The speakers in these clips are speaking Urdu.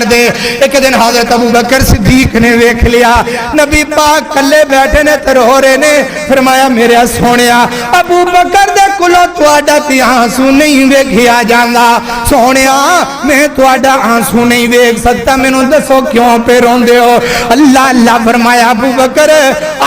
کر دے. ایک دن حضرت ابو بکر صدیق نے ویکھ لیا نبی پاک کلے بیٹھے نے تے رو رہے نے. فرمایا میرے سونیا ابو بکر دے کولوں تہاڈا تے آنسو نہیں ویکھیا جاندا. سونیا میں تہاڈا آنسو نہیں ویکھ سکتا, مینوں دسو کیوں پہ روندے ہو؟ اللہ فرمایا ابو بکر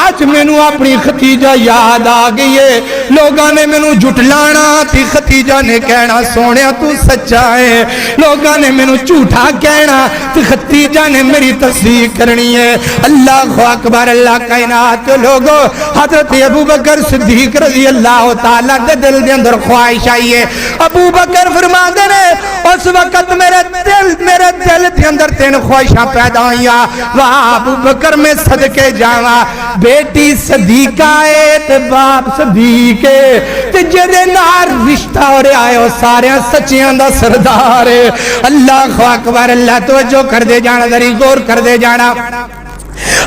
آج مینوں اپنی ختیجہ یاد آ گئی ہے. لوگاں نے مینوں جھٹلانا تے ختیجہ نے کہنا سونیا تو سچا ہے. لوگاں نے مینوں جھوٹا کہنا تے ختیجہ نے میری تصدیق کرنی ہے. اللہ اکبر. اللہ کائنات کے لوگوں حضرت ابو بکر صدیق رضی اللہ تعالیٰ دے دل دے اندر خواہش آئی ہے. ابو بکر فرماتے نے اس وقت میرے دل دے اندر تین خواہشاں پیدا ہوئیاں. واہ ابو بکر میں صدقے جاواں بیٹی صدیقہ ہے تے باپ صدیق ہے تے جدے نال رشتہ ہو رہا ہے وہ سارے سچیاں دا سردار ہے. اللہ اکبر. اللہ توجہ کر دے جانا, ذری غور کر دے جانا.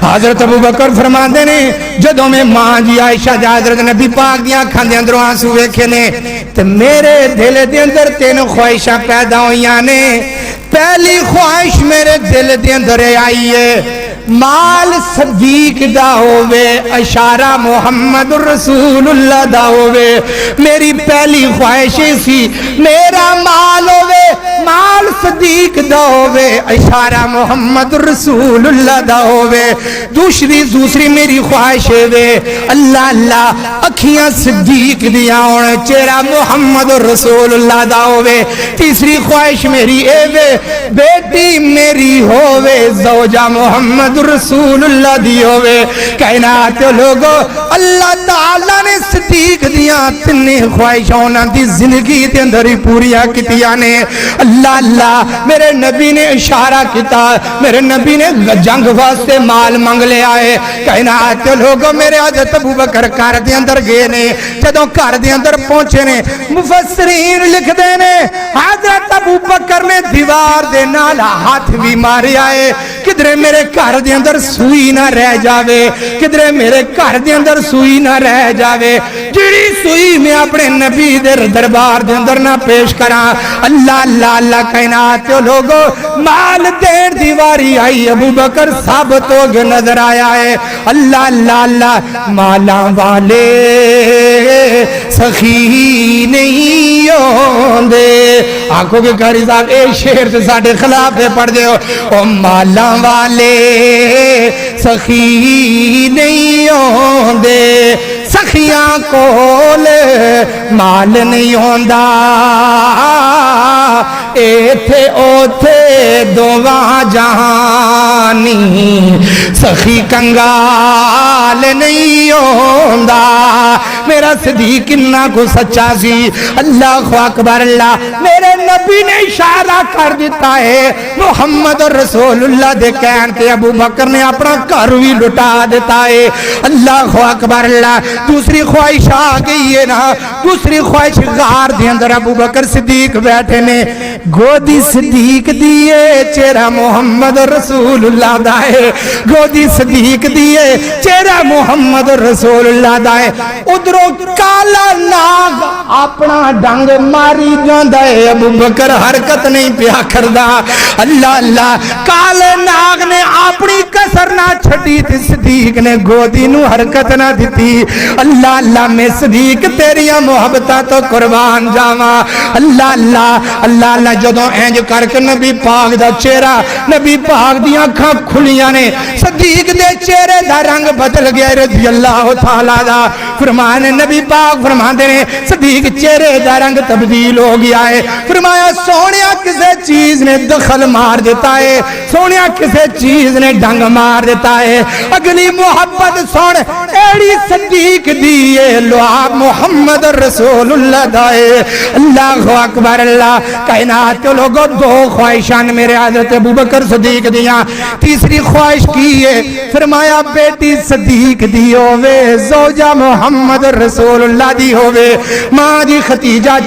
حضرت ابو بکر فرماتے نے جدوں میں ماں جی عائشہ حضرت نبی پاک دیاں اکھاں دے اندروں آنسو ویکھے نے تے میرے دل دے اندر تین خواہشاں پیدا ہوئیاں نے. پہلی خواہش میرے دل دے اندر آئی ہے مال صدیق دا ہووے, اشارہ محمد رسول اللہ دا ہووے. میری پہلی خواہش سی میرا مال ہووے, مال صدیق دا ہووے, اشارہ محمد رسول اللہ دا ہووے. دوسری میری خواہش ہے اللہ اکھیاں صدیق دیاں ہونے, چہرہ محمد رسول اللہ دا ہووے. تیسری خواہش میری اے وے بیٹی میری ہووے زوجہ محمد رسول اللہ دی ہووے. کائنات لوگو اللہ تعالیٰ نے صدیق دیاں تنی خواہشوں دی زندگی دے اندر ہی پوریا کیتیاں نے. اللہ میرے نبی نے اشارہ کیتا, میرے نبی نے جنگ واسطے مال منگ لے آئے. کائنات لوگو میرے حضرت ابو بکر گھر دے اندر گئے نے. جدوں گھر دے اندر پہنچے نے مفسرین لکھ دے نے حضرت ابو بکر نے دیوار دے نال ہاتھ بھی مارے آئے کدھرے میرے گھر دے اندر سوئی نہ رہ جاوے, کدھرے میرے گھر دے اندر سوئی نہ رہ جاوے. جڑی سوئی میں اپنے نبی دے دربار دے اندر نہ پیش کراں. اللہ کائنات لوگو مال دین دیواری آئی ابو بکر ثابت ہو گئے نظر آیا ہے. اللہ مالاں والے سخی نہیں ہوندے. آنکھوں کے قاری صاحب اے شعر سے ساڑھے خلاف پڑھ دے ہو. او مالاں والے سخی نہیں ہوندے, سخیاں کول مال نہیں ہوندا. ایتھے اوتھے دوواں جہانی سخی کنگال نہیں ہوندا. میرا صدیق اتنا کو سچا سی. اللہ اکبر. اللہ میرے نبی نے اشارہ کر دیتا ہے محمد رسول اللہ دے کہن تے ابو بکر نے اپنا گھر بھی لٹا دیتا ہے. اللہ اکبر. اللہ دوسری خواہش آ گئی ہے نا. دوسری خواہش غار دے اندر ابو بکر صدیق بیٹھے نے, گودی صدیق دیئے چہرہ محمد رسول اللہ دائے, گودی صدیق دیئے چہرہ محمد رسول اللہ دائے. ادھروں کالا ناگ اپنا ڈنگ ماری جاندہ ہے, ابو بکر حرکت نہیں پیا کردہ. اللہ کالے ناگ نے اپنی کسر نہ چھٹی تھی, صدیق نے گودی نو حرکت نہ دیتی. اللہ میں صدیق تیریاں محبتہ تو قربان جاواں. اللہ جدوں اینج کر کے نبی پاک دا چہرہ, نبی پاک دی آنکھاں کھلیاں نے, صدیق دے چہرے دا رنگ بدل گیا رضی اللہ تعالیٰ دا. فرمانے نبی پاک فرماندے نے صدیق چہرے دا رنگ تبدیل ہو گیا ہے. فرمایا سونیا کسے چیز نے دخل مار دیتا ہے, سونیا کسے چیز نے ڈنگ مار دیتا ہے. اگلی محبت سون ایڑی صدیق دیئے لعاب محمد رسول اللہ دائے. اللہ اکبر. اللہ کائنات کے لوگوں دو خواہشان میرے حضرت ابو بکر صدیق دیاں. تیسری خواہش کی ہے فرمایا بیٹی صدیق دی ہووے, زوجہ محمد رسول اللہ دی ہووے, ماں دی ختیجہ